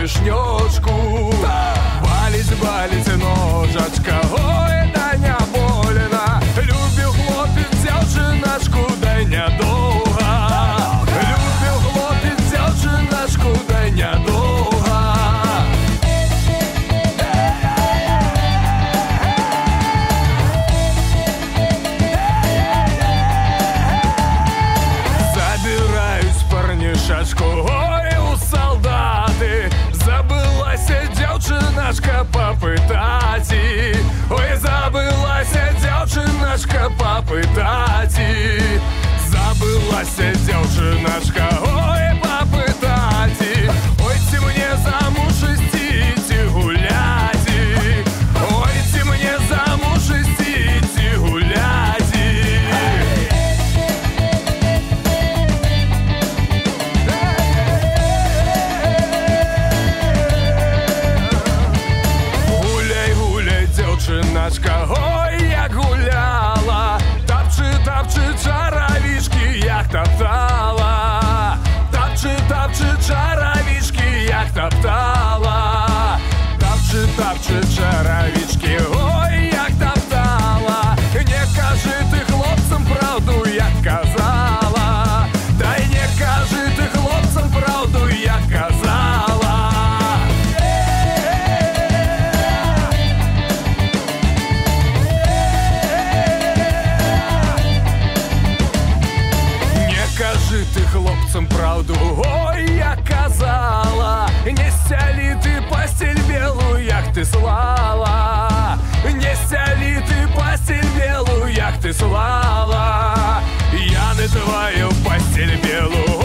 вишнёчку. Балить ножачка, ой, да не больно. Любил хлопец дзяўчыначку, да нядоўга. Любил хлопец дзяўчыначку, да нядоўга. Забираюсь парнішачку, ой, у солдаты. Забылася дзяўчыначка попытать. Ой, забылася дзяўчыначка попытать. Забылася дзяўчыначка, ой, попытать. Ой, ці мне замуж ісці гулять. Ой, ці мне замуж ісці гулять. Дзяўчыначка, ой, як гуляла. Тапчы чаравічкі, як таптала. Тапчы чаравічкі, як таптала. Тапчы чаравічкі, ой, як таптала. Не кажы ты хлопцам правду, як казала. Дай не кажы ты хлопцам правду, як казала. Кажи ты хлопцам правду, ой, я казала. Не сялі ты постель белую, як ты слала. Не сялі ты постель белую, як ты слала. Я на твою постель белую.